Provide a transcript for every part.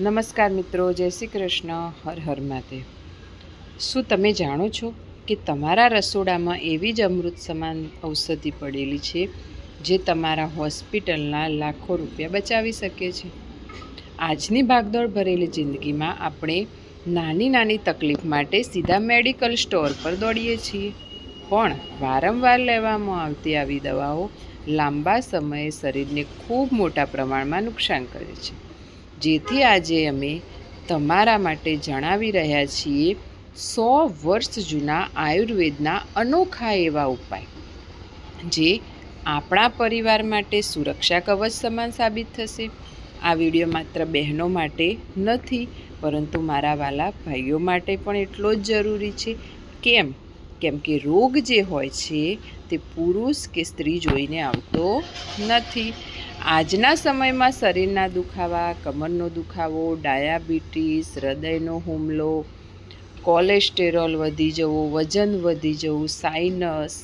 નમસ્કાર મિત્રો, જય શ્રી કૃષ્ણ, હર હર મહાદેવ। શું તમે જાણો છો કે તમારા રસોડામાં એવી જ અમૃત સમાન ઔષધિ પડેલી છે જે તમારા હોસ્પિટલના લાખો રૂપિયા બચાવી શકે છે? આજની ભાગદોડ ભરેલી જિંદગીમાં આપણે નાની નાની તકલીફ માટે સીધા મેડિકલ સ્ટોર પર દોડીએ છીએ, પણ વારંવાર લેવામાં આવતી આવી દવાઓ લાંબા સમયે શરીરને ખૂબ મોટા પ્રમાણમાં નુકસાન કરે છે। જેથી આજે અમે તમારા માટે જણાવી રહ્યા છીએ 100 વર્ષ જૂના આયુર્વેદના અનોખા એવા ઉપાય જે આપણા પરિવાર માટે સુરક્ષા કવચ સમાન સાબિત થશે। આ વિડીયો માત્ર બહેનો માટે નથી, પરંતુ મારા વાલા ભાઈઓ માટે પણ એટલો જ જરૂરી છે। કેમ કે રોગ જે હોય છે તે પુરુષ કે સ્ત્રી જોઈને આવતો નથી। આજના સમયમાં શરીરના દુખાવા, કમરનો દુખાવો, ડાયાબિટીસ, હૃદયનો હુમલો, કોલેસ્ટેરોલ વધી જવો, વજન વધી જવું, સાઇનસ,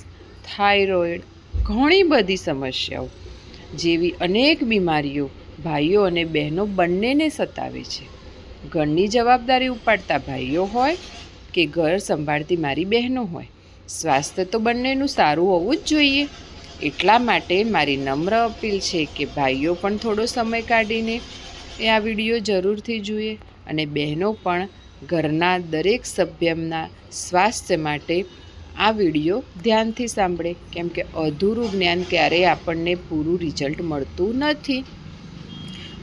થાઇરોઇડ, ઘણી બધી સમસ્યાઓ જેવી અનેક બીમારીઓ ભાઈઓ અને બહેનો બંનેને સતાવે છે। ઘરની જવાબદારી ઉપાડતા ભાઈઓ હોય કે ઘર સંભાળતી મારી બહેનો હોય, સ્વાસ્થ્ય તો બંનેનું સારું હોવું જ જોઈએ। એટલા માટે મારી નમ્ર અપીલ છે કે ભાઈઓ પણ થોડો સમય કાઢીને આ વિડીયો જરૂરથી જુએ અને બહેનો પણ ઘરના દરેક સભ્યના સ્વાસ્થ્ય માટે આ વિડીયો ધ્યાનથી સાંભળે, કેમ કે અધૂરું જ્ઞાન ક્યારેય આપણને પૂરું રિઝલ્ટ મળતું નથી।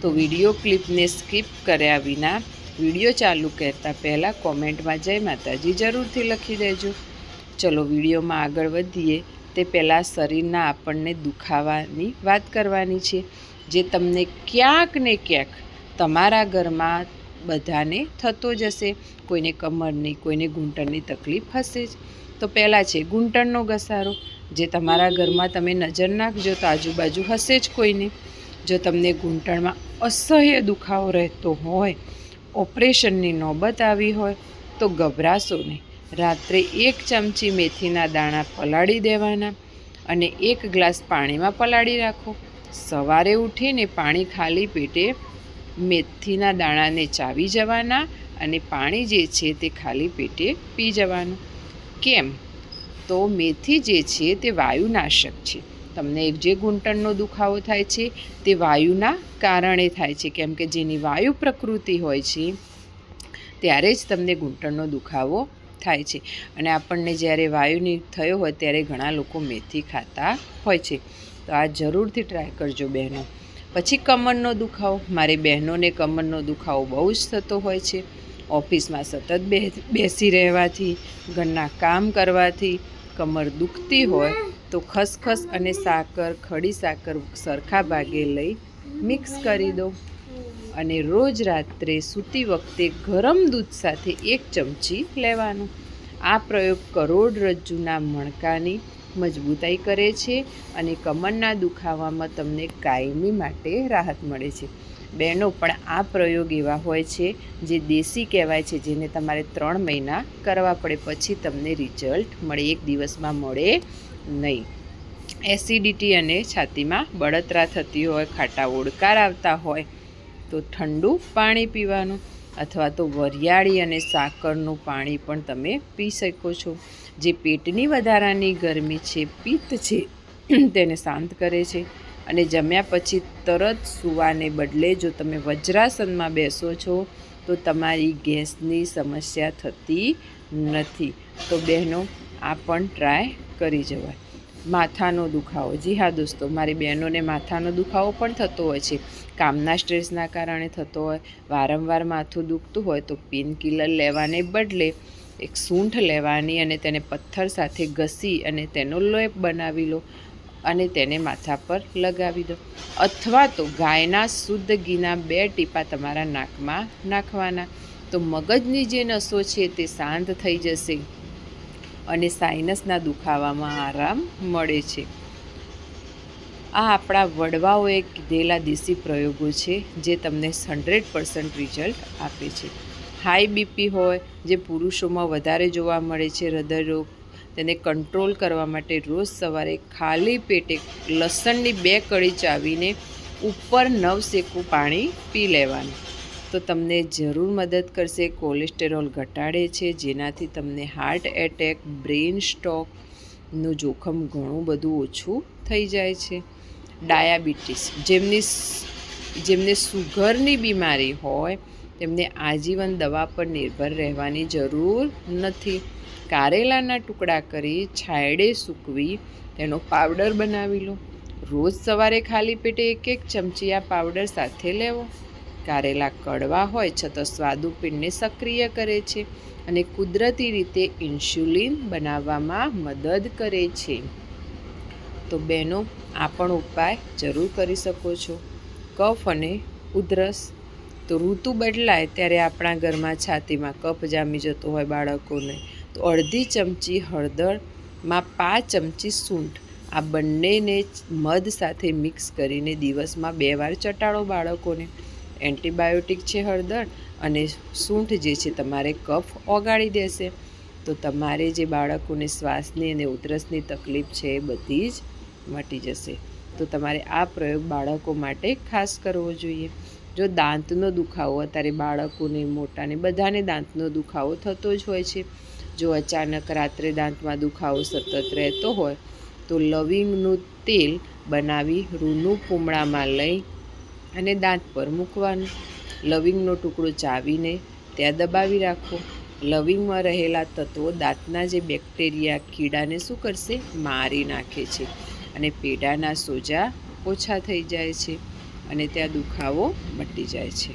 તો વિડીયો ક્લિપને સ્કીપ કર્યા વિના વિડીયો ચાલુ કરતાં પહેલાં કોમેન્ટમાં જય માતાજી જરૂરથી લખી દેજો। ચલો વિડીયોમાં આગળ વધીએ તે પહેલાં શરીરના આપણને દુખાવાની વાત કરવાની છે, જે તમને ક્યાંક ને ક્યાંક તમારા ઘરમાં બધાને થતો જ હશે। કોઈને કમરની, કોઈને ઘૂંટણની તકલીફ હશે જ। તો પહેલાં છે ઘૂંટણનો ઘસારો, જે તમારા ઘરમાં તમે નજર નાખજો તો આજુબાજુ હશે જ કોઈને। જો તમને ઘૂંટણમાં અસહ્ય દુખાવો રહેતો હોય, ઓપરેશનની નોબત આવી હોય તો ગભરાશો નહીં। રાત્રે 1 ચમચી મેથીના દાણા પલાળી દેવાના અને 1 ગ્લાસ પાણીમાં પલાળી રાખો। સવારે ઉઠીને પાણી ખાલી પેટે મેથીના દાણાને ચાવી જવાના અને પાણી જે છે તે ખાલી પેટે પી જવાનું। કેમ? તો મેથી જે છે તે વાયુનાશક છે। તમને જે ઘૂંટણનો દુખાવો થાય છે તે વાયુના કારણે થાય છે, કેમ કે જેની વાયુ પ્રકૃતિ હોય છે ત્યારે જ તમને ઘૂંટણનો દુખાવો થાય છે। અને આપણને જ્યારે વાયુની થયો હોય ત્યારે ઘણા લોકો મેથી ખાતા હોય છે, તો આ જરૂરથી ટ્રાય કરજો બહેનો। પછી કમરનો દુખાવો, મારી બહેનોને કમરનો દુખાવો બહુ જ થતો હોય છે। ઓફિસમાં સતત બેસી રહેવાથી, ઘરના કામ કરવાથી કમર દુખતી હોય તો ખસખસ અને સાકર, ખડી સાકર સરખા ભાગે લઈ મિક્સ કરી દો અને રોજ રાત્રે સૂતી વખતે ગરમ દૂધ સાથે 1 ચમચી લેવાનો। આ પ્રયોગ કરોડરજ્જુના મણકાની મજબૂતાઈ કરે છે અને કમરના દુખાવામાં તમને કાયમી માટે રાહત મળે છે। બહેનો પણ આ પ્રયોગ એવા હોય છે જે દેશી કહેવાય છે, જેને તમારે 3 મહિના કરવા પડે, પછી તમને રિઝલ્ટ મળે, 1 દિવસમાં મળે નહીં। એસિડિટી અને છાતીમાં બળતરા થતી હોય, ખાટા ઓડકાર આવતા હોય તો ઠંડુ પાણી પીવાનું, અથવા તો વરિયાળી અને સાકરનું પાણી પણ તમે પી શકો છો, જે પેટની વધારાની ગરમી છે, પિત્ત છે, તેને શાંત કરે છે। અને જમ્યા પછી તરત સૂવાને બદલે જો તમે વજ્રાસનમાં બેસો છો તો તમારી ગેસની સમસ્યા થતી નથી। તો બહેનો આ પણ ટ્રાય કરી જવાય। માથાનો દુખાવો, જી હા દોસ્તો, મારી બહેનોને માથાનો દુખાવો પણ થતો હોય છે। કામના સ્ટ્રેસના કારણે થતો હોય, વારંવાર માથું દુખતું હોય તો પેન કિલર લેવાને બદલે એક સૂંઠ લેવાની અને તેને પથ્થર સાથે ઘસી અને તેનો લેપ બનાવી લો અને તેને માથા પર લગાવી દો, અથવા તો ગાયના શુદ્ધ ઘીના 2 ટીપા તમારા નાકમાં નાખવાના, તો મગજની જે નસો છે તે શાંત થઈ જશે અને સાઇનસના દુખાવામાં આરામ મળે છે। આ આપણા વડવાઓએ કીધેલા દેશી પ્રયોગો છે જે તમને 100% રિઝલ્ટ આપે છે। હાઈ બીપી હોય, જે પુરુષોમાં વધારે જોવા મળે છે, હૃદયરોગ, તેને કંટ્રોલ કરવા માટે રોજ સવારે ખાલી પેટે લસણની 2 કળી ચાવીને ઉપર નવશેકું પાણી પી લેવાનું। તો તમને જરૂર મદદ કરશે. કોલેસ્ટેરોલ ઘટાડે છે, જેનાથી તમને હાર્ટ એટેક, બ્રેઇન સ્ટ્રોકનું જોખમ ઘણું બધું ઓછું થઈ જાય છે. ડાયાબિટીસ, જેમને સુગરની બીમારી હોય તેમને આજીવન દવા પર નિર્ભર રહેવાની જરૂર નથી. કારેલાના ટુકડા કરી છાંયડે સૂકવી તેનો પાવડર બનાવી લો. રોજ સવારે ખાલી પેટે 1 ચમચી આ પાવડર સાથે લેવો. કારેલા કડવા હોય છતાં સ્વાદુપિંડને સક્રિય કરે છે અને કુદરતી રીતે ઇન્સ્યુલિન બનાવવામાં મદદ કરે છે. તો બહેનો, આ પણ ઉપાય જરૂર કરી શકો છો. કફ અને ઉધરસ, તો ઋતુ બદલાય ત્યારે આપણા ઘરમાં છાતીમાં કફ જામી જતો હોય બાળકોને, તો અડધી ચમચી હળદરમાં 5 ચમચી સૂંઠ, આ બંનેને મધ સાથે મિક્સ કરીને દિવસમાં 2 વાર ચટાડો બાળકોને. એન્ટીબાયોટિક છે હળદર, અને સૂંઠ જે છે તમારે કફ ઓગાળી દેશે. તો તમારે જે બાળકોને શ્વાસની અને ઉધરસની તકલીફ છે એ બધી જ મટી જશે. તો તમારે આ પ્રયોગ બાળકો માટે ખાસ કરવો જોઈએ. જો દાંતનો દુખાવો, અત્યારે બાળકોને, મોટાને બધાને દાંતનો દુખાવો થતો જ હોય છે. જો અચાનક રાત્રે દાંતમાં દુખાવો સતત રહેતો હોય તો લવિંગનું તેલ બનાવી રૂનું પૂમડામાં લઈ અને દાંત પર મૂકવાનું. લવિંગનો ટુકડો ચાવીને ત્યાં દબાવી રાખો. લવિંગમાં રહેલા તત્વો દાંતના જે બેક્ટેરિયા, કીડાને શું કરશે? મારી નાખે છે અને પેઢાના સોજા ઓછા થઈ જાય છે અને ત્યાં દુખાવો મટી જાય છે.